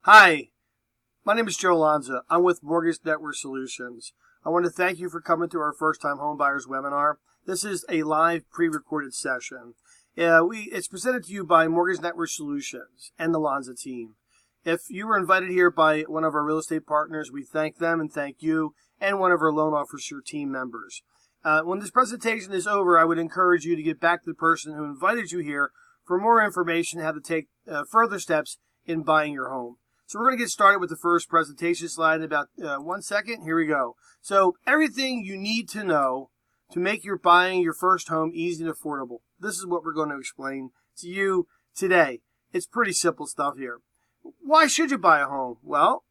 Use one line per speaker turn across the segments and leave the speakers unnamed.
Hi, my name is Joe Lanza. I'm with Mortgage Network Solutions. I want to thank you for coming to our first-time homebuyers webinar. This is a live pre-recorded session. It's presented to you by Mortgage Network Solutions and the Lanza team. If you were invited here by one of our real estate partners, we thank them and thank you and one of our loan officer team members. When this presentation is over, I would encourage you to get back to the person who invited you here for more information on how to take further steps in buying your home. So we're going to get started with the first presentation slide in about 1 second. Here we go. So everything you need to know to make your buying your first home easy and affordable. This is what we're going to explain to you today. It's pretty simple stuff here. Why should you buy a home? Well,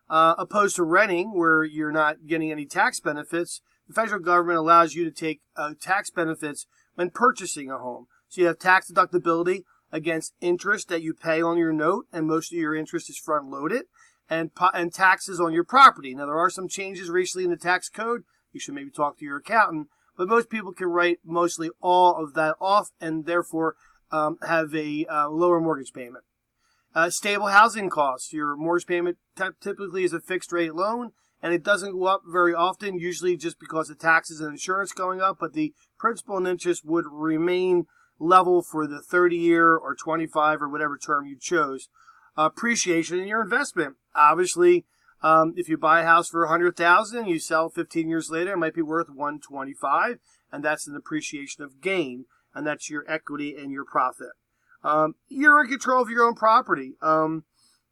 opposed to renting where you're not getting any tax benefits, the federal government allows you to take tax benefits when purchasing a home. So you have tax deductibility against interest that you pay on your note, and most of your interest is front-loaded, and taxes on your property. Now, there are some changes recently in the tax code. You should maybe talk to your accountant, but most people can write mostly all of that off and therefore have a lower mortgage payment. Stable housing costs. Your mortgage payment typically is a fixed-rate loan, and it doesn't go up very often, usually just because of taxes and insurance going up, but the principal and interest would remain level for the 30-year or 25 or whatever term you chose. Appreciation in your investment. Obviously, if you buy a house for $100,000, you sell 15 years later, it might be worth $125, and that's an appreciation of gain, and that's your equity and your profit. You're in control of your own property.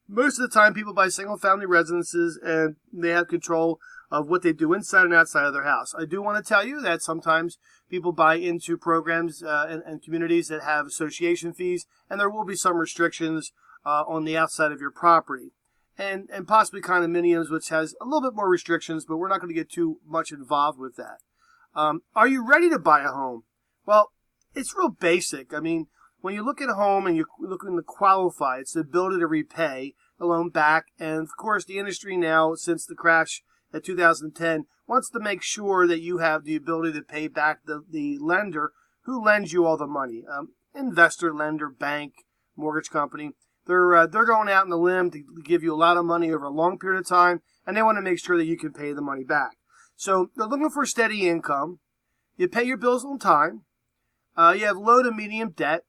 Most of the time, people buy single-family residences, and they have control of what they do inside and outside of their house. I do want to tell you that sometimes people buy into programs and communities that have association fees, and there will be some restrictions on the outside of your property. And possibly condominiums, which has a little bit more restrictions, but we're not going to get too much involved with that. Are you ready to buy a home? Well, it's real basic. I mean, when you look at a home and you're looking to qualify, it's the ability to repay the loan back. And, of course, the industry now, since the crash in 2010, wants to make sure that you have the ability to pay back the lender who lends you all the money. Investor, lender, bank, mortgage company. They're going out on the limb to give you a lot of money over a long period of time, and they want to make sure that you can pay the money back. So they're looking for steady income. You pay your bills on time. You have low to medium debt.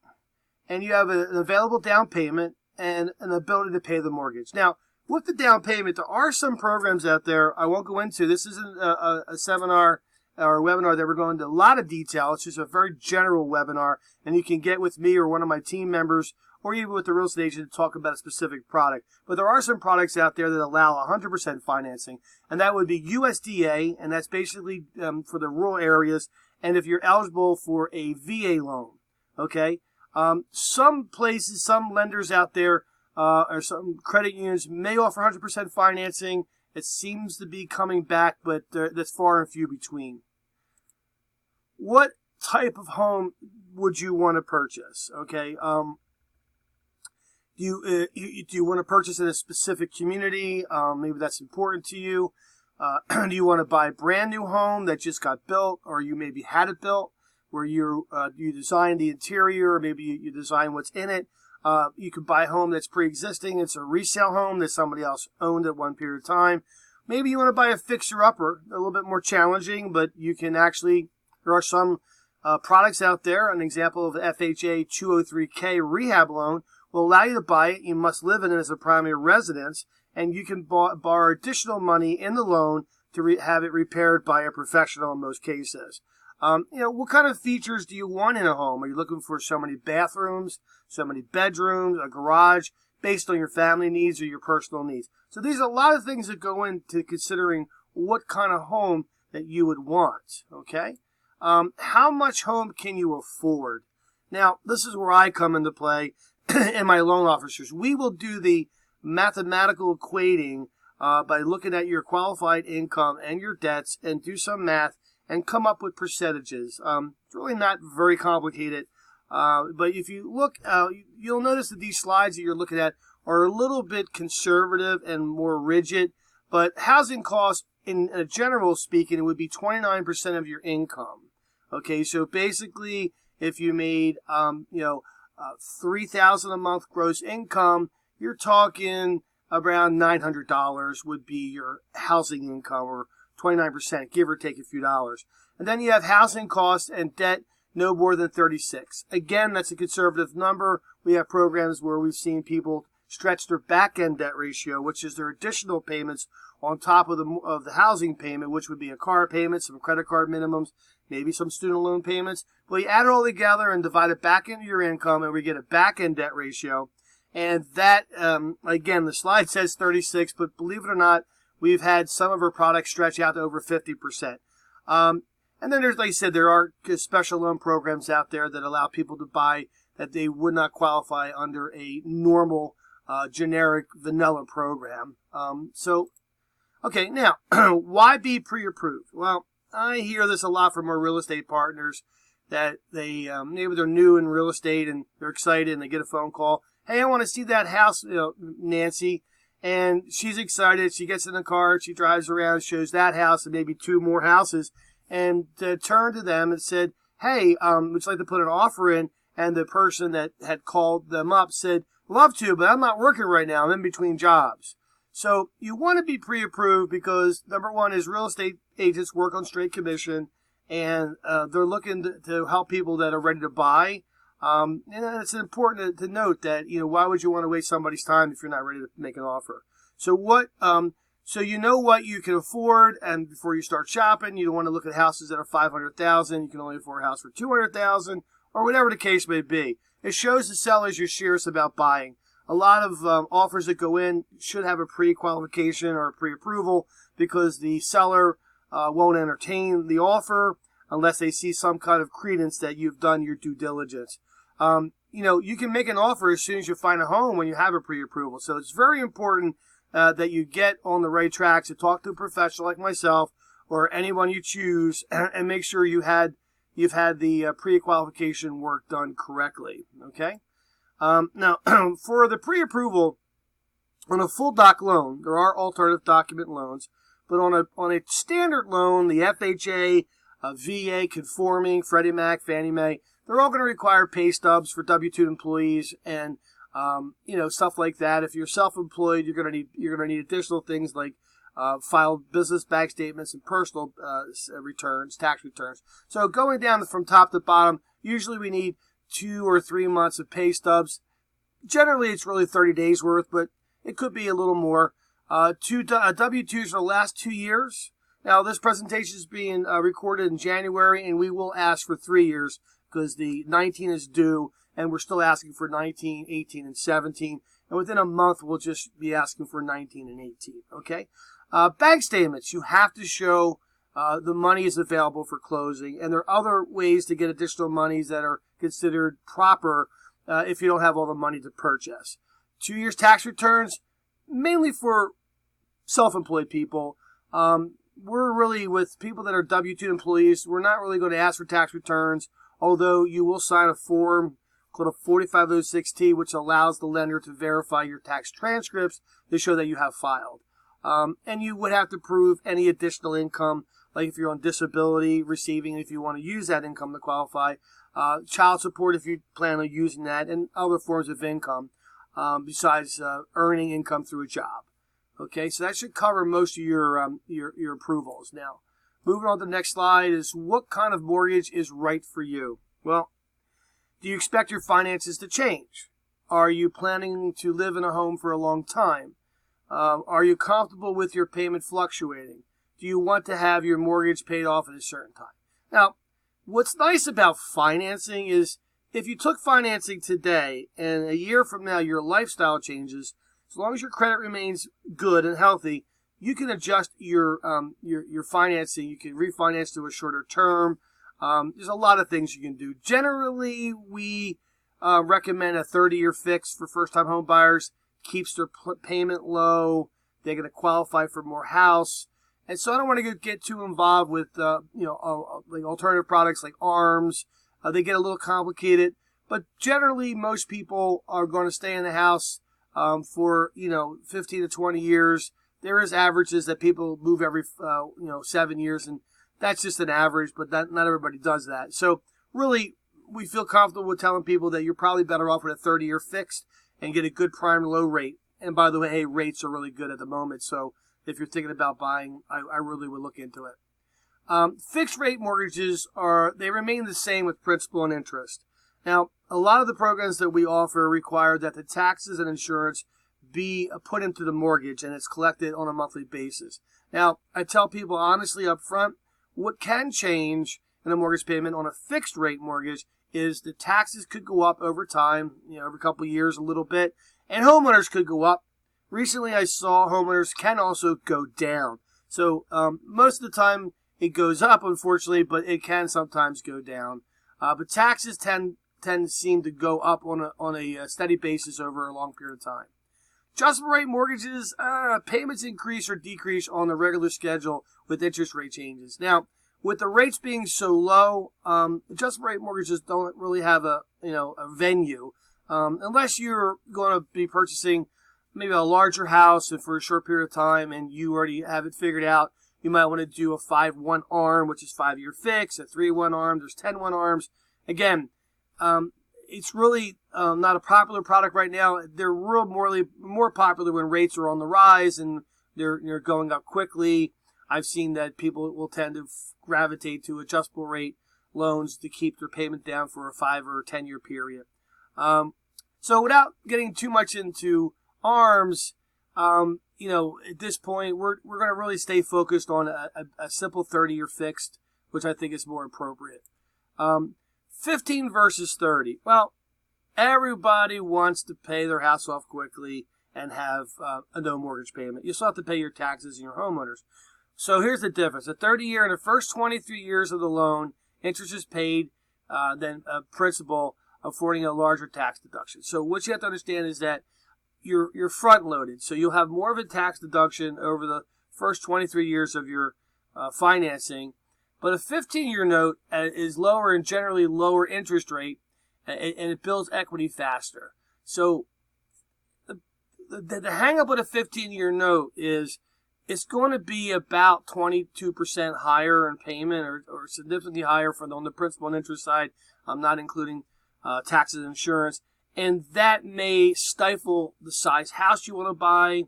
And you have an available down payment and an ability to pay the mortgage. Now, with the down payment, there are some programs out there I won't go into. This isn't a seminar or a webinar that we're going into a lot of detail. It's just a very general webinar, and you can get with me or one of my team members or even with the real estate agent to talk about a specific product. But there are some products out there that allow 100% financing, and that would be USDA, and that's basically for the rural areas, and if you're eligible for a VA loan, okay? Some places, some lenders out there, or some credit unions may offer 100% financing. It seems to be coming back, but that's far and few between. What type of home would you want to purchase? Okay. Do you want to purchase in a specific community? Maybe that's important to you. Do you want to buy a brand new home that just got built, or you maybe had it built, where you design the interior, or maybe you design what's in it. You could buy a home that's pre-existing. It's a resale home that somebody else owned at one period of time. Maybe you want to buy a fixer-upper, a little bit more challenging, but you can actually, there are some products out there. An example of the FHA 203K rehab loan will allow you to buy it. You must live in it as a primary residence, and you can borrow additional money in the loan to have it repaired by a professional in most cases. What kind of features do you want in a home? Are you looking for so many bathrooms, so many bedrooms, a garage, based on your family needs or your personal needs? So these are a lot of things that go into considering what kind of home that you would want, okay? How much home can you afford? Now, this is where I come into play and my loan officers. We will do the mathematical equating by looking at your qualified income and your debts and do some math and come up with percentages. It's really not very complicated. But if you look, you'll notice that these slides that you're looking at are a little bit conservative and more rigid. But housing costs, in a general speaking, it would be 29% of your income. Okay, so basically, if you made, $3,000 a month gross income, you're talking around $900 would be your housing income, or 29%, give or take a few dollars. And then you have housing costs and debt no more than 36. Again, that's a conservative number. We have programs where we've seen people stretch their back-end debt ratio, which is their additional payments on top of the housing payment, which would be a car payment, some credit card minimums, maybe some student loan payments. Well, you add it all together and divide it back into your income, and we get a back-end debt ratio. And that, again, the slide says 36, but believe it or not, we've had some of our products stretch out to over 50%. And then there's, like I said, there are special loan programs out there that allow people to buy that they would not qualify under a normal, generic vanilla program. Okay, now, why be pre-approved? Well, I hear this a lot from our real estate partners that they, maybe they're new in real estate and they're excited and they get a phone call. Hey, I want to see that house, Nancy. And she's excited. She gets in the car, she drives around, shows that house and maybe two more houses, and turned to them and said, hey, would you like to put an offer in? And the person that had called them up said, love to, but I'm not working right now. I'm in between jobs. So you want to be pre-approved because, number one, is real estate agents work on straight commission, and they're looking to help people that are ready to buy. And it's important to note that, why would you want to waste somebody's time if you're not ready to make an offer? So so you know what you can afford, and before you start shopping, you don't want to look at houses that are $500,000. You can only afford a house for $200,000, or whatever the case may be. It shows the sellers you're serious about buying. A lot of offers that go in should have a pre-qualification or a pre-approval because the seller won't entertain the offer unless they see some kind of credence that you've done your due diligence. You can make an offer as soon as you find a home when you have a pre-approval. So it's very important that you get on the right tracks to talk to a professional like myself or anyone you choose and make sure you've had the pre-qualification work done correctly. Okay. Now, for the pre-approval on a full doc loan, there are alternative document loans, but on a standard loan, the FHA, VA, conforming, Freddie Mac, Fannie Mae, they're all going to require pay stubs for W-2 employees and stuff like that. If you're self-employed, you're going to need additional things like filed business bank statements and personal returns, tax returns. So going down from top to bottom, usually we need 2 or 3 months of pay stubs. Generally, it's really 30 days worth, but it could be a little more. W-2s for the last 2 years. Now, this presentation is being recorded in January, and we will ask for 3 years because the 19 is due, and we're still asking for 19, 18, and 17. And within a month, we'll just be asking for 19 and 18, okay? Bank statements, you have to show the money is available for closing, and there are other ways to get additional monies that are considered proper if you don't have all the money to purchase. 2 years tax returns, mainly for self-employed people. We're really, with people that are W-2 employees, we're not really going to ask for tax returns, although you will sign a form called a 4506T, which allows the lender to verify your tax transcripts to show that you have filed. And you would have to prove any additional income, like if you're on disability, receiving, if you want to use that income to qualify, child support if you plan on using that, and other forms of income besides earning income through a job. Okay, so that should cover most of your approvals. Now, moving on to the next slide is what kind of mortgage is right for you? Well, do you expect your finances to change? Are you planning to live in a home for a long time? Are you comfortable with your payment fluctuating? Do you want to have your mortgage paid off at a certain time? Now, what's nice about financing is if you took financing today and a year from now your lifestyle changes, as long as your credit remains good and healthy, you can adjust your financing. You can refinance to a shorter term. There's a lot of things you can do. Generally, we recommend a 30-year fix for first-time home buyers. Keeps their payment low. They're going to qualify for more house. And so I don't want to get too involved with like alternative products like ARMs. They get a little complicated, but generally most people are going to stay in the house for 15 to 20 years. There is averages that people move every 7 years, and that's just an average, but not everybody does that. So really, we feel comfortable with telling people that you're probably better off with a 30-year fixed and get a good prime low rate. And by the way, hey, rates are really good at the moment. So if you're thinking about buying, I really would look into it. Fixed rate mortgages they remain the same with principal and interest. Now, a lot of the programs that we offer require that the taxes and insurance be put into the mortgage and it's collected on a monthly basis. Now, I tell people honestly up front, what can change in a mortgage payment on a fixed rate mortgage is the taxes could go up over time, every couple of years a little bit, and homeowners could go up. Recently, I saw homeowners can also go down. So most of the time it goes up, unfortunately, but it can sometimes go down. But taxes tend to seem to go up on a steady basis over a long period of time. Adjustable rate mortgages, payments increase or decrease on the regular schedule with interest rate changes. Now, with the rates being so low, adjustable rate mortgages don't really have a venue, unless you're going to be purchasing maybe a larger house and for a short period of time and you already have it figured out. You might want to do a 5-1 ARM, which is 5-year fix, a 3-1 ARM, there's 10-1 ARMs. Again, it's really not a popular product right now. They're more popular when rates are on the rise and they're going up quickly. I've seen that people will tend to gravitate to adjustable rate loans to keep their payment down for a 5 or 10-year period. So without getting too much into ARMs, at this point, we're going to really stay focused on a simple 30-year fixed, which I think is more appropriate. 15 versus 30. Well, everybody wants to pay their house off quickly and have a no mortgage payment. You still have to pay your taxes and your homeowners. So here's the difference. A 30-year, in the first 23 years of the loan, interest is paid, then principal, affording a larger tax deduction. So what you have to understand is that you're front loaded. So you'll have more of a tax deduction over the first 23 years of your financing. But a 15-year note is lower and generally lower interest rate, and it builds equity faster. So the hang up with a 15-year note is it's going to be about 22% higher in payment or significantly higher on the principal and interest side. I'm not including taxes and insurance. And that may stifle the size house you want to buy.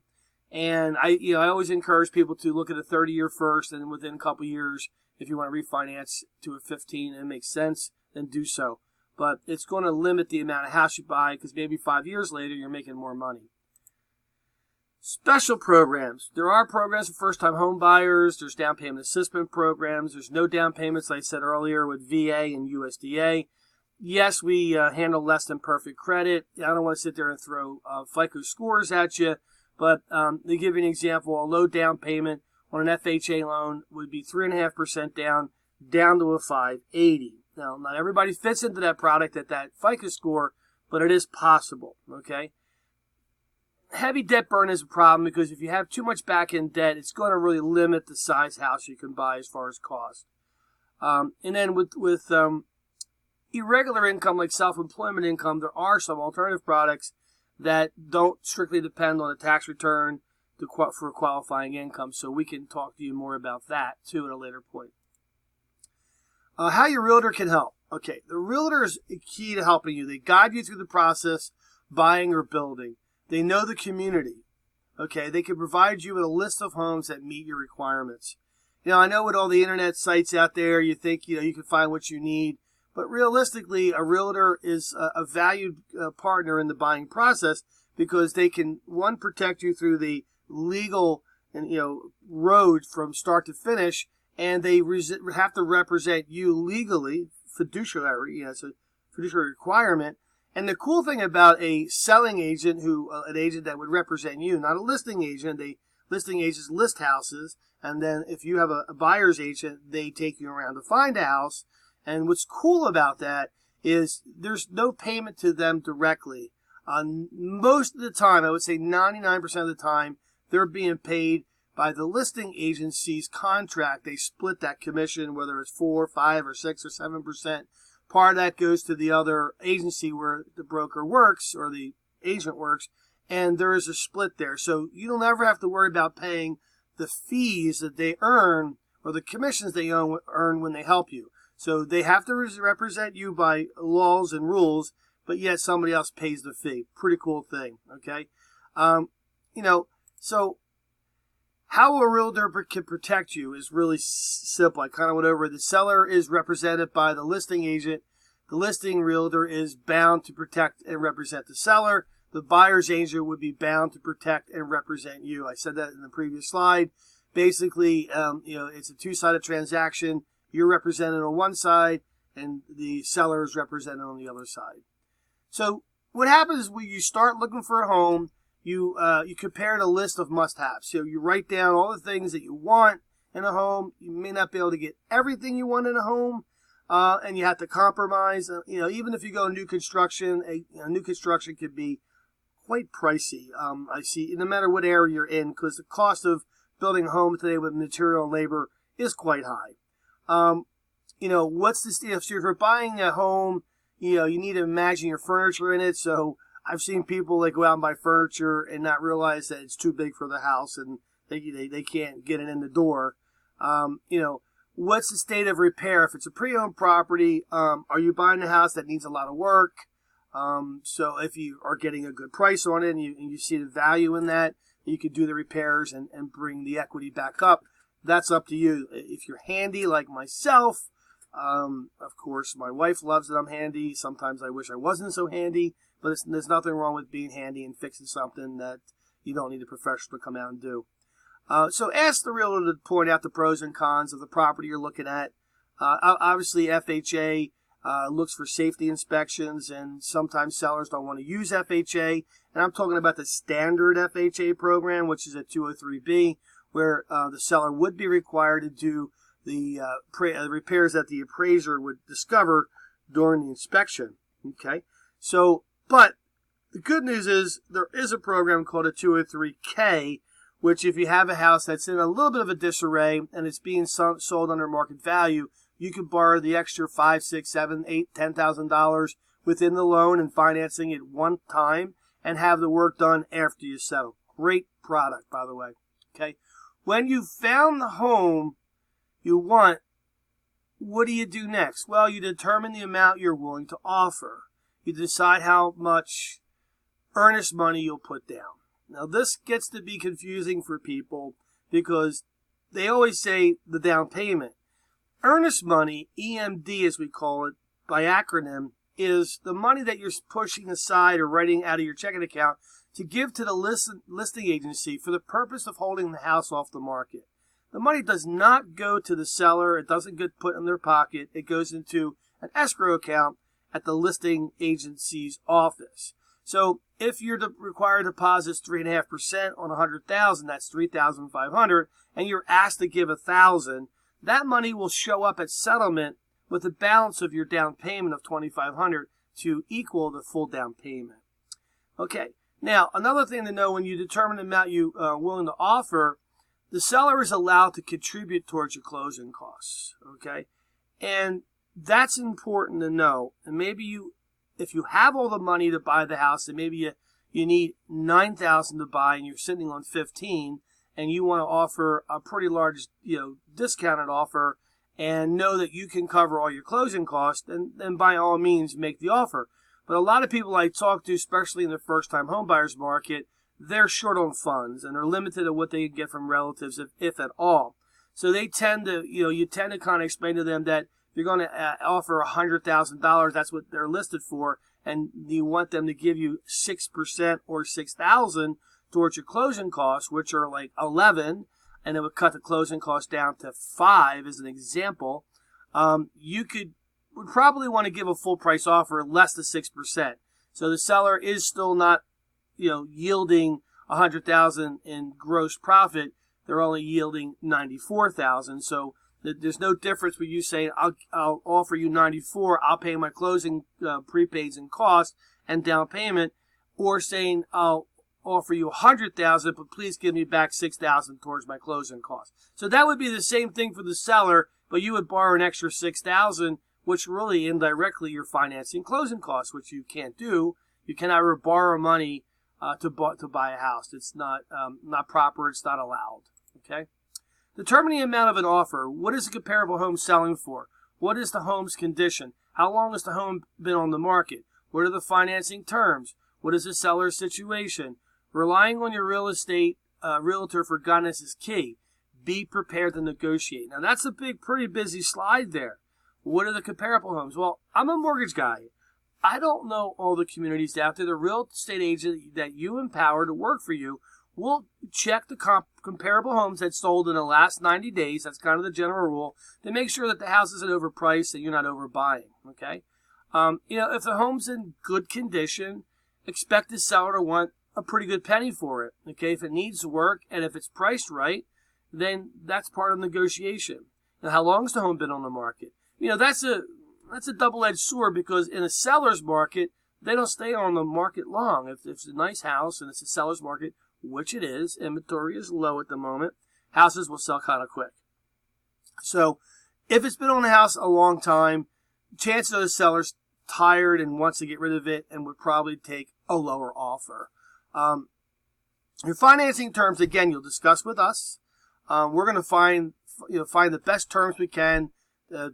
And I always encourage people to look at a 30-year first, and within a couple of years, if you want to refinance to a 15 and it makes sense, then do so. But it's going to limit the amount of house you buy because maybe 5 years later you're making more money. Special programs. There are programs for first-time home buyers. There's down payment assistance programs. There's no down payments, like I said earlier, with VA and USDA. Yes, we handle less than perfect credit. I don't want to sit there and throw FICO scores at you, but to give you an example, a low down payment on an FHA loan would be 3.5% down to a 580. Now, not everybody fits into that product at that FICO score, but it is possible, okay? Heavy debt burden is a problem because if you have too much back-end debt, it's going to really limit the size house you can buy as far as cost. And then with irregular income like self-employment income, there are some alternative products that don't strictly depend on a tax return for qualifying income. So we can talk to you more about that too at a later point. How your realtor can help. Okay, the realtor is key to helping you. They guide you through the process, buying or building. They know the community. Okay, they can provide you with a list of homes that meet your requirements. I know with all the internet sites out there, you think you can find what you need. But realistically, a realtor is a valued partner in the buying process because they can, one, protect you through the legal and road from start to finish, and they have to represent you legally, fiduciary. It's a fiduciary requirement. And the cool thing about a selling agent, an agent that would represent you, not a listing agent, listing agents list houses, and then if you have a buyer's agent, they take you around to find a house. And what's cool about that is there's no payment to them directly. Most of the time, I would say 99% of the time, they're being paid by the listing agency's contract. They split that commission, whether it's 4, 5, or 6, or 7%. Part of that goes to the other agency where the broker works or the agent works, and there is a split there. So you don't ever have to worry about paying the fees that they earn or the commissions they earn when they help you. So they have to represent you by laws and rules, but yet somebody else pays the fee. Pretty cool thing, okay? So how a realtor can protect you is really simple. I kind of went over it. The seller is represented by the listing agent. The listing realtor is bound to protect and represent the seller. The buyer's agent would be bound to protect and represent you. I said that in the previous slide. Basically, it's a two-sided transaction. You're represented on one side, and the seller is represented on the other side. So what happens when you start looking for a home? You compare the list of must-haves. So you write down all the things that you want in a home. You may not be able to get everything you want in a home, and you have to compromise. Even if you go new construction, a new construction could be quite pricey. I see, no matter what area you're in, because the cost of building a home today with material and labor is quite high. What's the deal? So if you're buying a home, you need to imagine your furniture in it. So I've seen people go out and buy furniture and not realize that it's too big for the house and they can't get it in the door. What's the state of repair? If it's a pre-owned property, are you buying a house that needs a lot of work? So if you are getting a good price on it and you see the value in that, you could do the repairs and bring the equity back up. That's up to you. If you're handy like myself, of course, my wife loves that I'm handy. Sometimes I wish I wasn't so handy, but there's nothing wrong with being handy and fixing something that you don't need a professional to come out and do. So ask the realtor to point out the pros and cons of the property you're looking at. Obviously, FHA looks for safety inspections, and sometimes sellers don't want to use FHA. And I'm talking about the standard FHA program, which is a 203B, where the seller would be required to do the repairs that the appraiser would discover during the inspection. Okay, but the good news is there is a program called a 203K, which if you have a house that's in a little bit of a disarray and it's being sold under market value, you can borrow the extra $5, $6, $7, $8, $10,000 within the loan and financing it one time and have the work done after you settle. Great product, by the way. Okay. When you've found the home you want, what do you do next? Well, you determine the amount you're willing to offer. You decide how much earnest money you'll put down. Now, this gets to be confusing for people because they always say the down payment. Earnest money, EMD as we call it by acronym, is the money that you're pushing aside or writing out of your checking account to give to the listing agency for the purpose of holding the house off the market. The money does not go to the seller. It doesn't get put in their pocket. It goes into an escrow account at the listing agency's office. So if your required deposit is 3.5% on $100,000, that's $3,500, and you're asked to give $1,000, that money will show up at settlement with the balance of your down payment of $2,500 to equal the full down payment. Okay. Now, another thing to know when you determine the amount you are willing to offer, the seller is allowed to contribute towards your closing costs. Okay. And that's important to know. And maybe if you have all the money to buy the house, and maybe you need $9,000 to buy and you're sitting on $15,000, and you want to offer a pretty large, discounted offer and know that you can cover all your closing costs, then by all means make the offer. But a lot of people I talk to, especially in the first-time homebuyers market, they're short on funds and are limited to what they can get from relatives, if at all. So they tend to, you tend to kind of explain to them that you're going to offer $100,000, that's what they're listed for, and you want them to give you 6% or $6,000 towards your closing costs, which are like 11, and it would cut the closing cost down to 5 as an example. You would probably want to give a full price offer less than 6%. So the seller is still not, yielding $100,000 in gross profit. They're only yielding $94,000. So there's no difference with you saying I'll offer you 94, I'll pay my closing prepaids and costs and down payment, or saying I'll offer you $100,000, but please give me back $6,000 towards my closing costs. So that would be the same thing for the seller, but you would borrow an extra $6,000, which really indirectly you're financing closing costs, which you can't do. You cannot borrow money to buy a house. It's not proper. It's not allowed. Okay. Determining the amount of an offer. What is a comparable home selling for? What is the home's condition? How long has the home been on the market? What are the financing terms? What is the seller's situation? Relying on your real estate realtor for guidance is key. Be prepared to negotiate. Now, that's a pretty busy slide there. What are the comparable homes? Well, I'm a mortgage guy. I don't know all the communities out there. The real estate agent that you empower to work for you will check the comparable homes that sold in the last 90 days. That's kind of the general rule, to make sure that the house isn't overpriced and you're not overbuying. Okay, if the home's in good condition, expect the seller to want a pretty good penny for it. Okay, if it needs work and if it's priced right, then that's part of negotiation. Now, how long has the home been on the market? That's a double-edged sword, because in a seller's market, they don't stay on the market long. If it's a nice house and it's a seller's market, which it is, inventory is low at the moment, houses will sell kind of quick. So if it's been on the house a long time, chances are the seller's tired and wants to get rid of it and would probably take a lower offer. Your financing terms, again, you'll discuss with us. We're going to find the best terms we can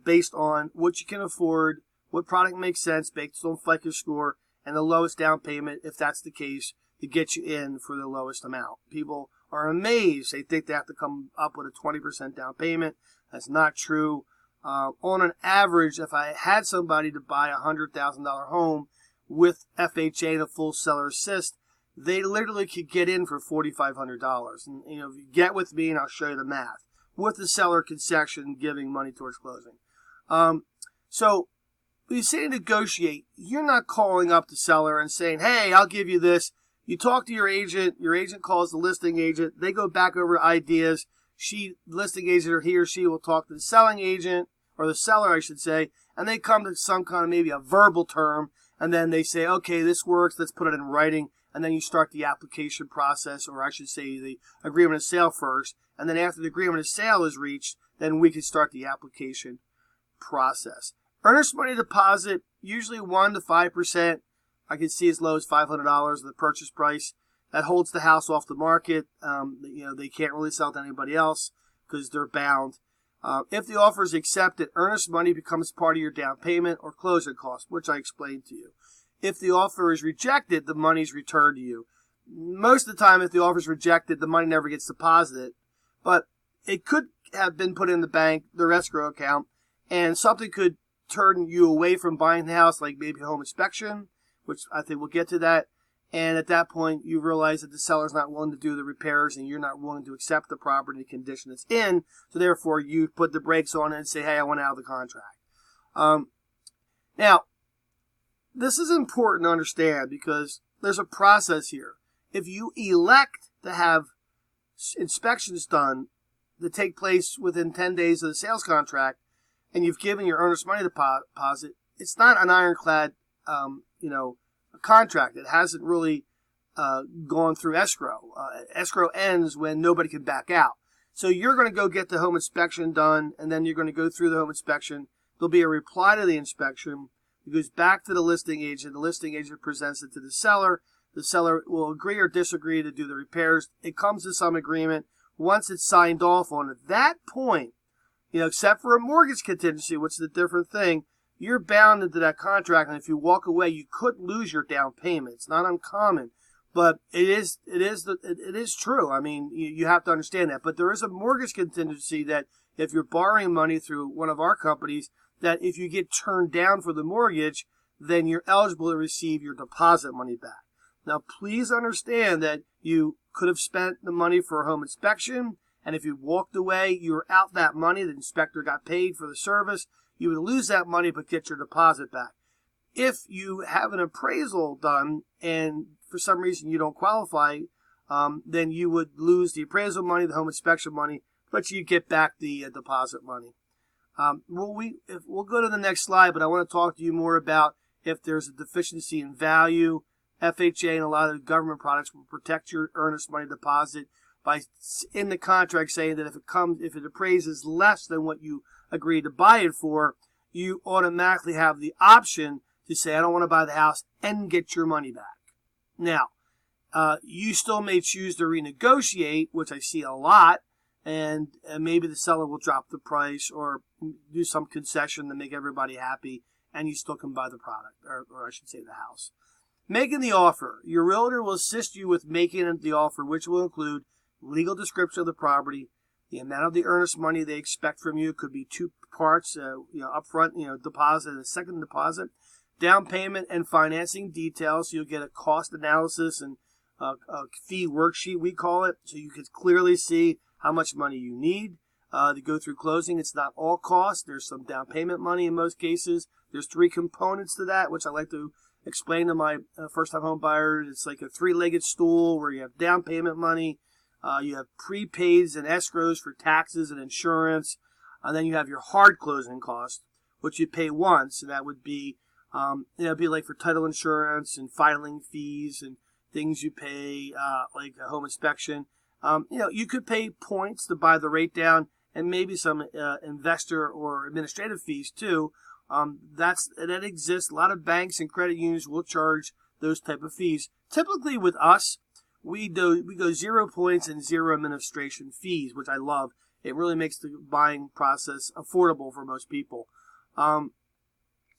based on what you can afford, what product makes sense based on FICO score, and the lowest down payment, if that's the case, to get you in for the lowest amount. People are amazed. They think they have to come up with a 20% down payment. That's not true. On an average, if I had somebody to buy a $100,000 home with FHA and a full seller assist, they literally could get in for $4,500. And if you get with me, and I'll show you the math with the seller concession giving money towards closing. So when you say negotiate, you're not calling up the seller and saying, "Hey, I'll give you this." You talk to your agent calls the listing agent, they go back over ideas. Listing agent, or he or she will talk to the selling agent, or the seller, I should say, and they come to some kind of maybe a verbal term, and then they say, "Okay, this works, let's put it in writing." And then you start the application process, or I should say the agreement of sale first. And then after the agreement of sale is reached, then we can start the application process. Earnest money deposit, usually 1 to 5%. I can see as low as $500 of the purchase price. That holds the house off the market. They can't really sell to anybody else because they're bound. If the offer is accepted, earnest money becomes part of your down payment or closing costs, which I explained to you. If the offer is rejected, the money's returned to you. Most of the time, if the offer is rejected, the money never gets deposited. But it could have been put in the bank, their escrow account, and something could turn you away from buying the house, like maybe a home inspection, which I think we'll get to that. And at that point, you realize that the seller's not willing to do the repairs and you're not willing to accept the property condition it's in. So therefore, you put the brakes on it and say, "Hey, I want out of the contract." Now, this is important to understand because there's a process here. If you elect to have inspections done that take place within 10 days of the sales contract, and you've given your earnest money deposit, it's not an ironclad, contract. It hasn't really gone through escrow. Escrow ends when nobody can back out. So you're going to go get the home inspection done, and then you're going to go through the home inspection. There'll be a reply to the inspection. It goes back to the listing agent. The listing agent presents it to the seller. The seller will agree or disagree to do the repairs. It comes to some agreement. Once it's signed off on, at that point, except for a mortgage contingency, which is a different thing, you're bound into that contract. And if you walk away, you could lose your down payment. It's not uncommon, but it is true. I mean, you have to understand that. But there is a mortgage contingency that if you're borrowing money through one of our companies, that if you get turned down for the mortgage, then you're eligible to receive your deposit money back. Now, please understand that you could have spent the money for a home inspection, and if you walked away, you were out that money, the inspector got paid for the service, you would lose that money but get your deposit back. If you have an appraisal done and for some reason you don't qualify, then you would lose the appraisal money, the home inspection money, but you get back the deposit money. We'll go to the next slide, but I want to talk to you more about if there's a deficiency in value. FHA and a lot of government products will protect your earnest money deposit by in the contract saying that if it appraises less than what you agreed to buy it for, you automatically have the option to say, "I don't want to buy the house," and get your money back. Now, you still may choose to renegotiate, which I see a lot, and maybe the seller will drop the price or do some concession to make everybody happy, and you still can buy the product, or I should say the house. Making the offer. Your realtor will assist you with making the offer, which will include legal description of the property, the amount of the earnest money they expect from you. It could be two parts, upfront, deposit and a second deposit, down payment and financing details. You'll get a cost analysis and a fee worksheet, we call it, so you can clearly see how much money you need to go through closing. It's not all cost. There's some down payment money in most cases. There's three components to that, which I like to explain to my first-time home buyers. It's like a three-legged stool where you have down payment money, you have prepaids and escrows for taxes and insurance, and then you have your hard closing costs, which you pay once, and that would be, it'd be like for title insurance and filing fees and things you pay, like a home inspection. You could pay points to buy the rate down, and maybe some investor or administrative fees too. That exists. A lot of banks and credit unions will charge those type of fees. Typically with us, we go 0 points and 0 administration fees, which I love. It really makes the buying process affordable for most people. And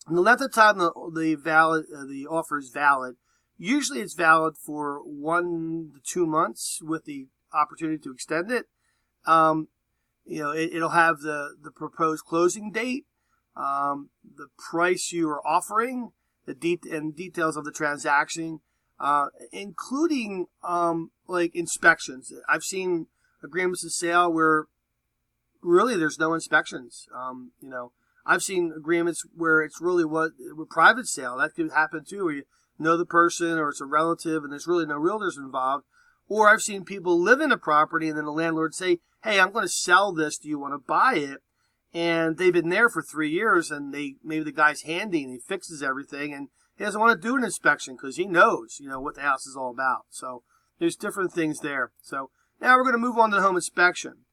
the length of time the offer is valid, usually it's valid for 1 to 2 months with the opportunity to extend it. It'll have the proposed closing date, the price you are offering, and details of the transaction, including like inspections. I've seen agreements of sale where really there's no inspections. I've seen agreements where it's really with private sale. That could happen too, where you know the person or it's a relative and there's really no realtors involved. Or I've seen people live in a property and then the landlord say, hey, I'm going to sell this. Do you want to buy it? And they've been there for 3 years and maybe the guy's handy and he fixes everything and he doesn't want to do an inspection because he knows, what the house is all about. So there's different things there. So now we're going to move on to the home inspection.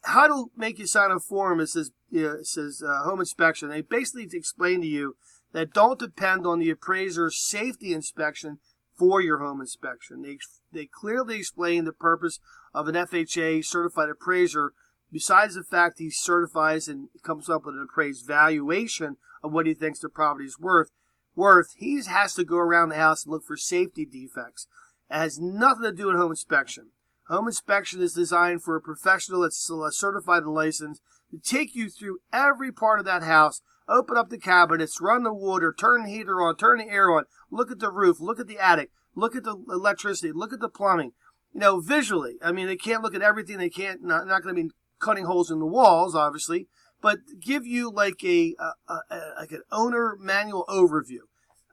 How to make you sign a form, it says home inspection. They basically explain to you that don't depend on the appraiser's safety inspection for your home inspection. They clearly explain the purpose of an FHA certified appraiser. Besides the fact he certifies and comes up with an appraised valuation of what he thinks the property is worth, he has to go around the house and look for safety defects. It has nothing to do with home inspection. Home inspection is designed for a professional that's certified and licensed to take you through every part of that house, open up the cabinets, run the water, turn the heater on, turn the air on, look at the roof, look at the attic, look at the electricity, look at the plumbing. Visually. I mean, they can't look at everything. They can't, not going to be cutting holes in the walls, obviously, but give you like an owner manual overview.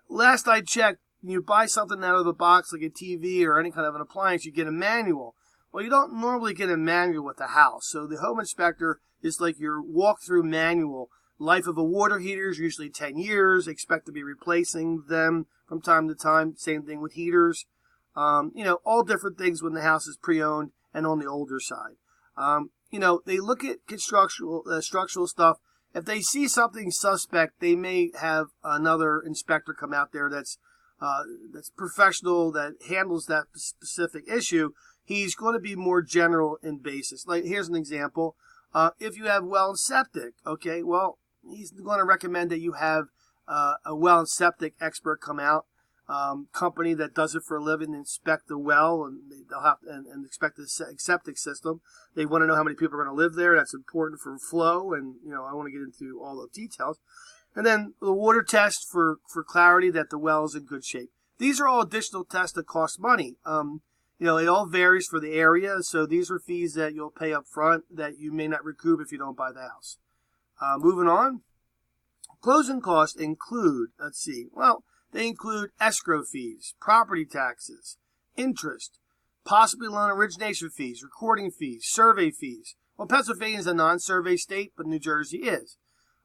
Last I checked, when you buy something out of the box like a TV or any kind of an appliance, you get a manual. Well, you don't normally get a manual with the house. So the home inspector is like your walkthrough manual. Life of a water heater is usually 10 years. Expect to be replacing them from time to time. Same thing with heaters. All different things when the house is pre-owned and on the older side. They look at structural stuff. If they see something suspect, they may have another inspector come out there that's professional, that handles that specific issue. He's going to be more general in basis. Like, here's an example. If you have well and septic, okay, well, he's going to recommend that you have a well and septic expert come out, company that does it for a living, inspect the well, and they'll have to, and inspect the septic system. They want to know how many people are going to live there. That's important for flow, and I want to get into all the details. And then the water test for clarity that the well is in good shape. These are all additional tests that cost money. It all varies for the area, so these are fees that you'll pay up front that you may not recoup if you don't buy the house. Moving on. Closing costs include, they include escrow fees, property taxes, interest, possibly loan origination fees, recording fees, survey fees. Well, Pennsylvania is a non-survey state, but New Jersey is.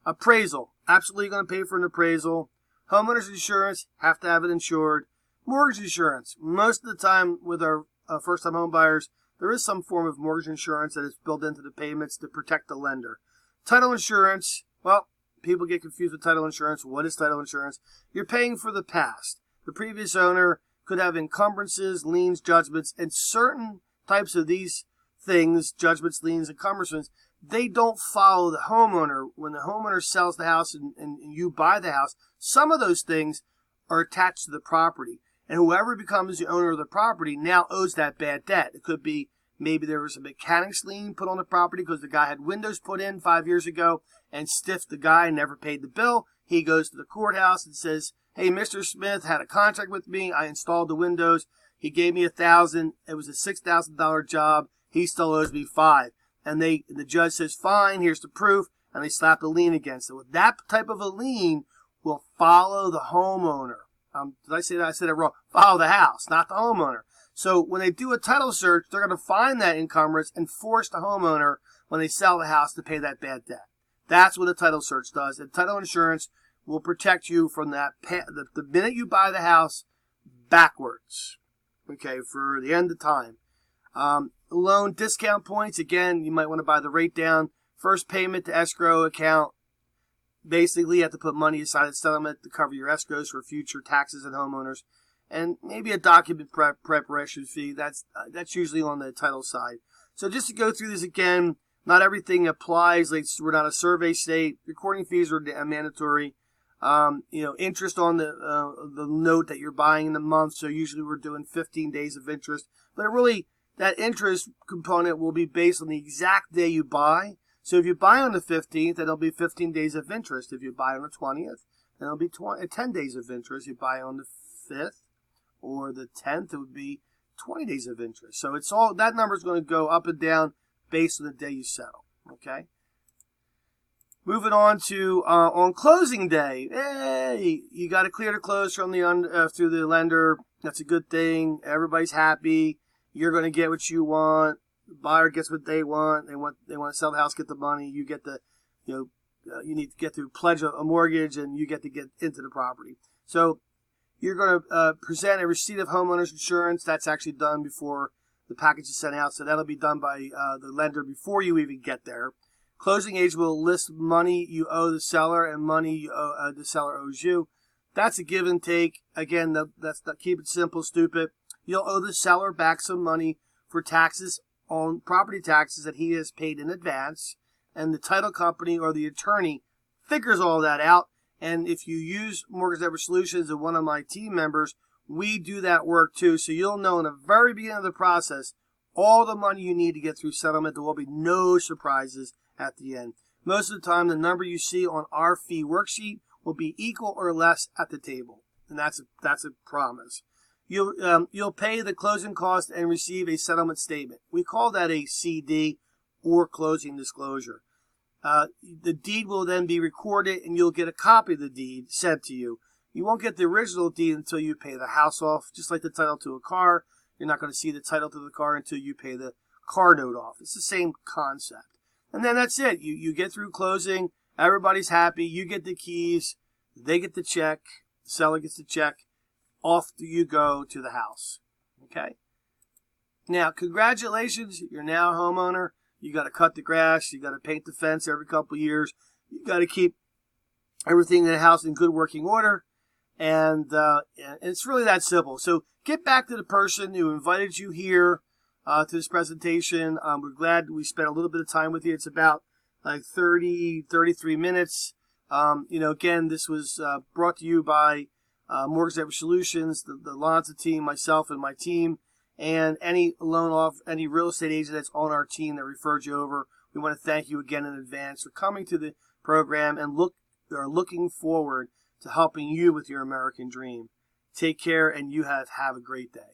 Appraisal, absolutely going to pay for an appraisal. Homeowners insurance, have to have it insured. Mortgage insurance, most of the time with our first-time home buyers, there is some form of mortgage insurance that is built into the payments to protect the lender. Title insurance, well, people get confused with title insurance. What is title insurance? You're paying for the past. The previous owner could have encumbrances, liens, judgments, and certain types of these things, judgments, liens, encumbrances, they don't follow the homeowner. When the homeowner sells the house and you buy the house, some of those things are attached to the property. And whoever becomes the owner of the property now owes that bad debt. It could be maybe there was a mechanics lien put on the property because the guy had windows put in 5 years ago and stiffed the guy and never paid the bill. He goes to the courthouse and says, hey, Mr. Smith had a contract with me. I installed the windows. He gave me $1,000. It was a $6,000 job. He still owes me $5,000. And the judge says, fine, here's the proof. And they slap a lien against it. Well, that type of a lien will follow the homeowner. Did I say that? I said it wrong. Follow the house, not the homeowner. So when they do a title search, they're going to find that encumbrance and force the homeowner, when they sell the house, to pay that bad debt. That's what a title search does. And title insurance will protect you from that the minute you buy the house backwards, okay, for the end of time. Loan discount points, again, you might want to buy the rate down. First payment to escrow account. Basically, you have to put money aside at settlement to cover your escrows for future taxes and homeowners. And maybe a document preparation fee. That's usually on the title side. So just to go through this again, not everything applies. Like, we're not a survey state. Recording fees are mandatory. Interest on the note that you're buying in the month. So usually we're doing 15 days of interest. But really, that interest component will be based on the exact day you buy. So if you buy on the 15th, then it'll be 15 days of interest. If you buy on the 20th, then it'll be 10 days of interest. If you buy on the 5th or the 10th, it would be 20 days of interest. So it's all, that number is going to go up and down based on the day you settle. Okay. Moving on to on closing day. Hey, you got to clear the close from through the lender. That's a good thing. Everybody's happy. You're going to get what you want. The buyer gets what they want. They want to sell the house, get the money. You get the, you need to get to pledge a mortgage, and you get to get into the property. So you're going to present a receipt of homeowner's insurance. That's actually done before the package is sent out. So that'll be done by the lender before you even get there. Closing agent will list money you owe the seller and money the seller owes you. That's a give and take. Again, keep it simple, stupid. You'll owe the seller back some money for taxes on property taxes that he has paid in advance, and the title company or the attorney figures all that out. And if you use Mortgage Network Solutions and one of my team members, we do that work too. So you'll know in the very beginning of the process all the money you need to get through settlement. There will be no surprises at the end. Most of the time, the number you see on our fee worksheet will be equal or less at the table, and that's a promise. You'll pay the closing cost and receive a settlement statement. We call that a CD, or closing disclosure. The deed will then be recorded, and you'll get a copy of the deed sent to you. You won't get the original deed until you pay the house off, just like the title to a car. You're not going to see the title to the car until you pay the car note off. It's the same concept. And then that's it. You get through closing. Everybody's happy. You get the keys. They get the check. The seller gets the check. Off you go to the house. Okay? Now, congratulations. You're now a homeowner. You got to cut the grass. You got to paint the fence every couple of years. You got to keep everything in the house in good working order. And it's really that simple. So get back to the person who invited you here to this presentation. We're glad we spent a little bit of time with you. It's about like 33 minutes. Again, this was brought to you by Mortgage Network Solutions, the Lanza team, myself and my team, and any real estate agent that's on our team that referred you over. We want to thank you again in advance for coming to the program and looking forward to helping you with your American dream. Take care, and you have a great day.